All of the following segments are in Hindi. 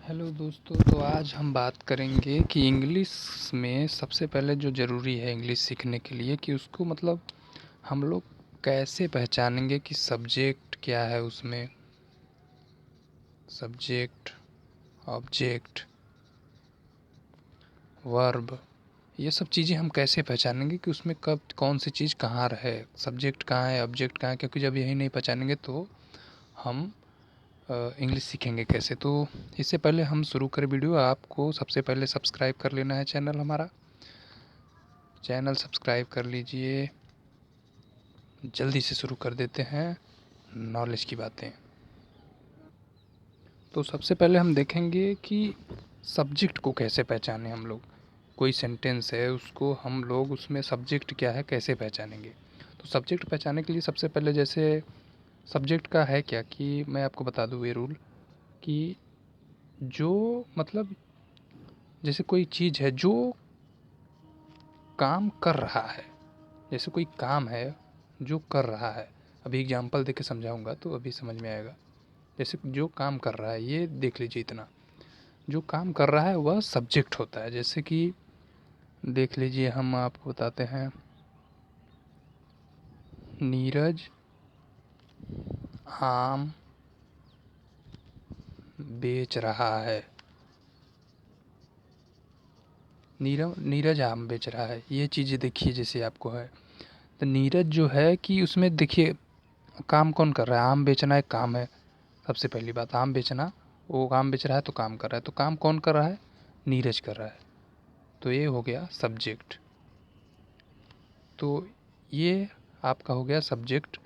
हेलो दोस्तों, तो आज हम बात करेंगे कि इंग्लिश में सबसे पहले जो ज़रूरी है इंग्लिश सीखने के लिए कि उसको मतलब हम लोग कैसे पहचानेंगे कि सब्जेक्ट क्या है उसमें, सब्जेक्ट, ऑब्जेक्ट, वर्ब, ये सब चीज़ें हम कैसे पहचानेंगे कि उसमें कब कौन सी चीज़ कहाँ है, सब्जेक्ट कहाँ है, ऑब्जेक्ट कहाँ है। क्योंकि जब यही नहीं पहचानेंगे तो हम इंग्लिश सीखेंगे कैसे। तो इससे पहले हम शुरू करें वीडियो, आपको सबसे पहले सब्सक्राइब कर लेना है चैनल हमारा। चैनल सब्सक्राइब कर लीजिए। जल्दी से शुरू कर देते हैं नॉलेज की बातें। तो सबसे पहले हम देखेंगे कि सब्जेक्ट को कैसे पहचाने हम लोग। कोई सेंटेंस है उसको हम लोग उसमें सब्जेक्ट क्या है कैसे पहचानेंगे। तो सब्जेक्ट पहचानने के लिए सबसे पहले जैसे सब्जेक्ट का है क्या कि मैं आपको बता दूँ ये रूल कि जो मतलब जैसे कोई चीज़ है जो काम कर रहा है, जैसे कोई काम है जो कर रहा है। अभी एग्जांपल देके समझाऊंगा तो अभी समझ में आएगा। जैसे जो काम कर रहा है ये देख लीजिए, इतना जो काम कर रहा है वह सब्जेक्ट होता है। जैसे कि देख लीजिए, हम आपको बताते हैं, नीरज आम बेच रहा है। नीरज आम बेच रहा है, ये चीज़ें देखिए जैसे आपको है। तो नीरज जो है कि उसमें देखिए काम कौन कर रहा है, आम बेचना एक काम है। सबसे पहली बात, आम बेचना, वो आम बेच रहा है तो काम कर रहा है। तो काम कौन कर रहा है, नीरज कर रहा है। तो ये हो गया सब्जेक्ट। तो ये आपका हो गया सब्जेक्ट।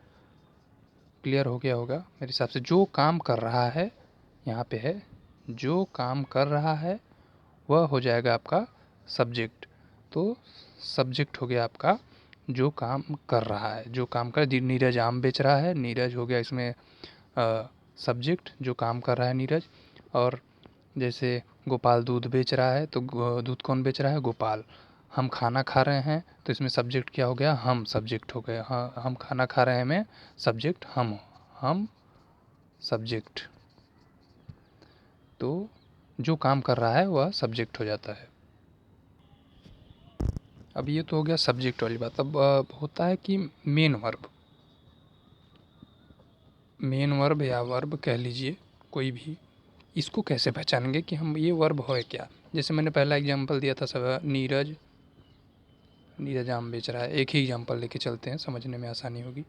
क्लियर हो गया होगा मेरे हिसाब से। जो काम कर रहा है, यहाँ पे है जो काम कर रहा है वह हो जाएगा आपका सब्जेक्ट। तो सब्जेक्ट हो गया आपका जो काम कर रहा है, जो काम कर, नीरज आम बेच रहा है, नीरज हो गया इसमें सब्जेक्ट, जो काम कर रहा है नीरज। और जैसे गोपाल दूध बेच रहा है तो दूध कौन बेच रहा है, गोपाल। हम खाना खा रहे हैं तो इसमें सब्जेक्ट क्या हो गया, हम सब्जेक्ट हो गए। हाँ, हम खाना खा रहे हैं में सब्जेक्ट हम सब्जेक्ट। तो जो काम कर रहा है वह सब्जेक्ट हो जाता है। अब ये तो हो गया सब्जेक्ट वाली बात। अब होता है कि मेन वर्ब। मेन वर्ब या वर्ब कह लीजिए कोई भी, इसको कैसे पहचानेंगे कि हम ये वर्ब है क्या। जैसे मैंने पहला एग्जांपल दिया था, सब नीरज आम बेच रहा है। एक ही एग्जांपल लेके चलते हैं, समझने में आसानी होगी।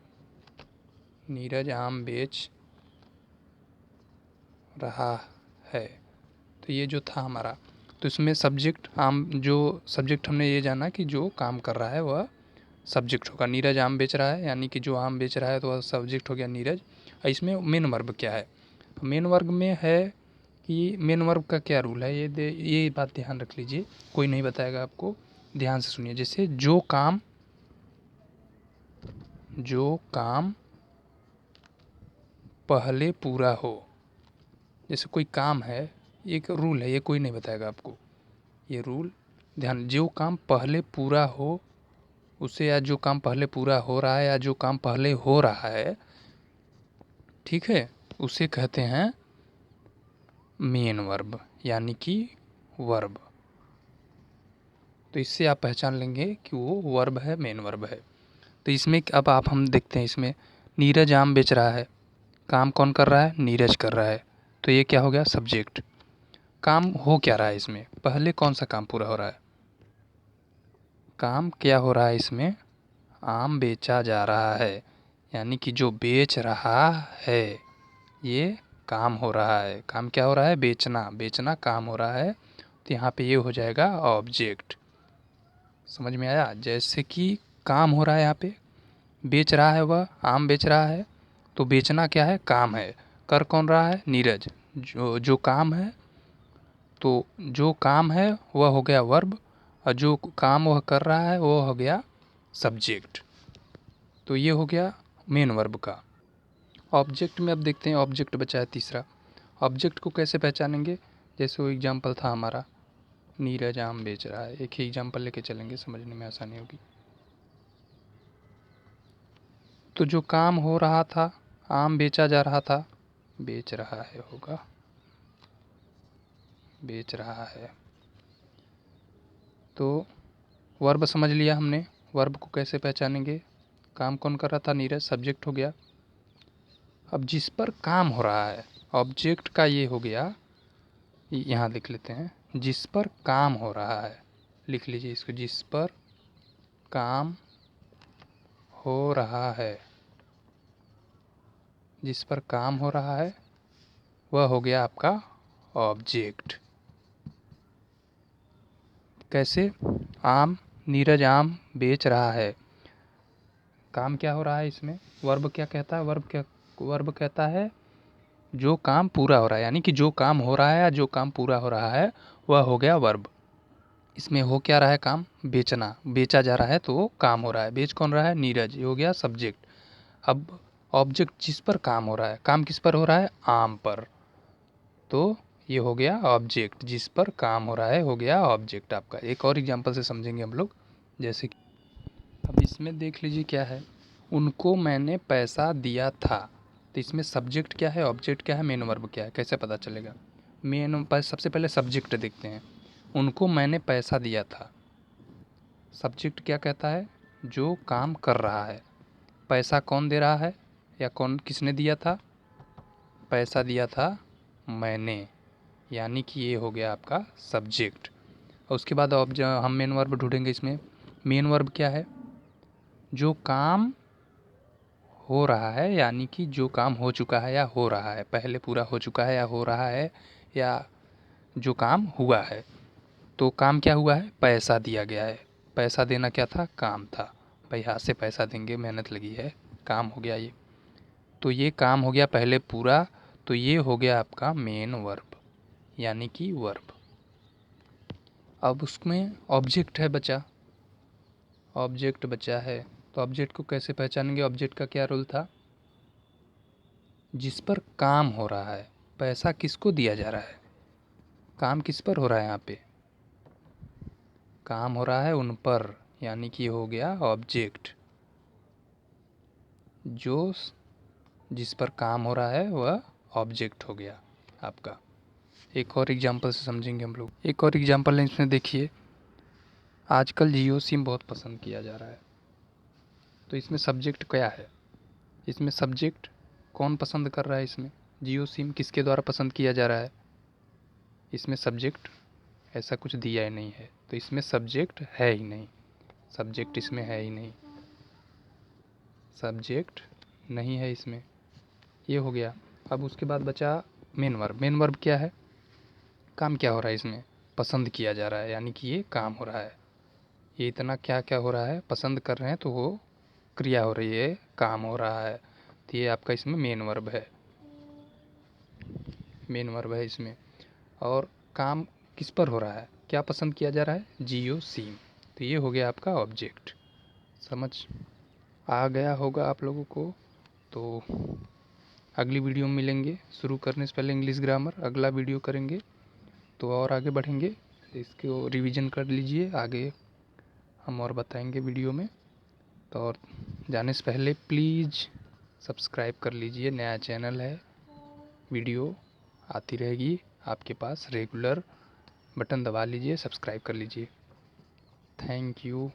नीरज आम बेच रहा है, तो ये जो था हमारा, तो इसमें सब्जेक्ट आम, जो सब्जेक्ट हमने ये जाना कि जो काम कर रहा है वह सब्जेक्ट होगा। नीरज आम बेच रहा है यानी कि जो आम बेच रहा है तो वह सब्जेक्ट हो गया नीरज। और इसमें मेन वर्ब क्या है, मेन वर्ब में है कि मेन वर्ब का क्या रूल है, ये बात ध्यान रख लीजिए, कोई नहीं बताएगा आपको, ध्यान से सुनिए। जैसे जो काम पहले पूरा हो, जैसे कोई काम है, एक रूल है, ये कोई नहीं बताएगा आपको, ये रूल ध्यान। जो काम पहले पूरा हो उसे, या जो काम पहले पूरा हो रहा है, या जो काम पहले हो रहा है, ठीक है, उसे कहते हैं मेन वर्ब यानी कि वर्ब। तो इससे आप पहचान लेंगे कि वो वर्ब है, मेन वर्ब है। तो इसमें अब आप हम देखते हैं, इसमें नीरज आम बेच रहा है, काम कौन कर रहा है, नीरज कर रहा है। तो ये क्या हो गया, सब्जेक्ट। काम हो क्या रहा है इसमें, पहले कौन सा काम पूरा हो रहा है, काम क्या हो रहा है इसमें, आम बेचा जा रहा है, यानी कि जो बेच रहा है ये काम हो रहा है। काम क्या हो रहा है, बेचना, बेचना काम हो रहा है। तो यहाँ पे ये हो जाएगा ऑब्जेक्ट। समझ में आया। जैसे कि काम हो रहा है, यहाँ पे बेच रहा है, वह आम बेच रहा है, तो बेचना क्या है, काम है। कर कौन रहा है, नीरज। जो काम है, तो जो काम है वह हो गया वर्ब, और जो काम वह कर रहा है वो हो गया सब्जेक्ट। तो ये हो गया मेन वर्ब का। ऑब्जेक्ट में अब देखते हैं, ऑब्जेक्ट बचा है तीसरा। ऑब्जेक्ट को कैसे पहचानेंगे, जैसे वो एग्जाम्पल था हमारा, नीरज आम बेच रहा है। एक ही एग्जाम्पल लेके चलेंगे, समझने में आसानी होगी। तो जो काम हो रहा था, आम बेचा जा रहा था, बेच रहा है होगा, बेच रहा है। तो वर्ब समझ लिया हमने। वर्ब को कैसे पहचानेंगे? काम कौन कर रहा था? नीरज, सब्जेक्ट हो गया। अब जिस पर काम हो रहा है, ऑब्जेक्ट का ये हो गया, यहाँ लिख लेते हैं, जिस पर काम हो रहा है, लिख लीजिए इसको, जिस पर काम हो रहा है, जिस पर काम हो रहा है वह हो गया आपका ऑब्जेक्ट। कैसे? आम, नीरज आम बेच रहा है। काम क्या हो रहा है इसमें? वर्ब क्या कहता है? वर्ब कहता है जो काम पूरा हो रहा है, यानी कि जो काम हो रहा है या जो काम पूरा हो रहा है वह हो गया वर्ब। इसमें हो क्या रहा है? काम, बेचना, बेचा जा रहा है तो वो काम हो रहा है। बेच कौन रहा है? नीरज, ये हो गया सब्जेक्ट। अब ऑब्जेक्ट जिस पर काम हो रहा है, काम किस पर हो रहा है? आम पर, तो ये हो गया ऑब्जेक्ट। जिस पर काम हो रहा है हो गया ऑब्जेक्ट आपका। एक और एग्जांपल से समझेंगे हम लोग, जैसे कि अब इसमें देख लीजिए क्या है, उनको मैंने पैसा दिया था। तो इसमें सब्जेक्ट क्या है, ऑब्जेक्ट क्या है, मेन वर्ब क्या है, कैसे पता चलेगा? सबसे पहले सब्जेक्ट देखते हैं। उनको मैंने पैसा दिया था, सब्जेक्ट क्या कहता है? जो काम कर रहा है। पैसा कौन दे रहा है या किसने दिया था? पैसा दिया था मैंने, यानी कि ये हो गया आपका सब्जेक्ट। और उसके बाद अब हम मेन वर्ब ढूंढेंगे। इसमें मेन वर्ब क्या है? जो काम हो रहा है, यानी कि जो काम हो चुका है या हो रहा है, पहले पूरा हो चुका है या हो रहा है, या जो काम हुआ है। तो काम क्या हुआ है? पैसा दिया गया है। पैसा देना क्या था? काम था। भाई हाथ से पैसा देंगे, मेहनत लगी है, काम हो गया ये। तो ये काम हो गया पहले पूरा, तो ये हो गया आपका मेन वर्ब, यानी कि वर्ब। अब उसमें ऑब्जेक्ट है बचा, ऑब्जेक्ट बचा है, तो ऑब्जेक्ट को कैसे पहचानेंगे? ऑब्जेक्ट का क्या रोल था? जिस पर काम हो रहा है। पैसा किसको दिया जा रहा है? काम किस पर हो रहा है? यहाँ पे काम हो रहा है उन पर, यानी कि हो गया ऑब्जेक्ट। जो जिस पर काम हो रहा है वह ऑब्जेक्ट हो गया आपका। एक और एग्जांपल से समझेंगे हम लोग। एक और एग्जांपल है इसमें, देखिए आजकल जियो सिम बहुत पसंद किया जा रहा है। तो इसमें सब्जेक्ट क्या है? इसमें सब्जेक्ट कौन पसंद कर रहा है? इसमें जियो सिम किसके द्वारा पसंद किया जा रहा है? इसमें सब्जेक्ट ऐसा कुछ दिया ही नहीं है, तो इसमें सब्जेक्ट है ही नहीं। सब्जेक्ट इसमें है ही नहीं, सब्जेक्ट नहीं है इसमें। ये हो गया। अब उसके बाद बचा मेन वर्ब। मेन वर्ब क्या है? काम क्या हो रहा है इसमें? पसंद किया जा रहा है, यानी कि ये काम हो रहा है। ये इतना क्या क्या हो रहा है? पसंद कर रहे हैं, तो वो क्रिया हो रही है, काम हो रहा है। तो ये आपका इसमें मेन वर्ब है, मेन वर्ब है इसमें। और काम किस पर हो रहा है? क्या पसंद किया जा रहा है? जियो सिम। तो ये हो गया आपका ऑब्जेक्ट। समझ आ गया होगा आप लोगों को। तो अगली वीडियो में मिलेंगे। शुरू करने से पहले इंग्लिश ग्रामर अगला वीडियो करेंगे, तो और आगे बढ़ेंगे। इसको रिवीजन कर लीजिए, आगे हम और बताएंगे वीडियो में। तो और जाने से पहले प्लीज़ सब्सक्राइब कर लीजिए, नया चैनल है, वीडियो आती रहेगी आपके पास रेगुलर। बटन दबा लीजिए, सब्सक्राइब कर लीजिए। Thank you.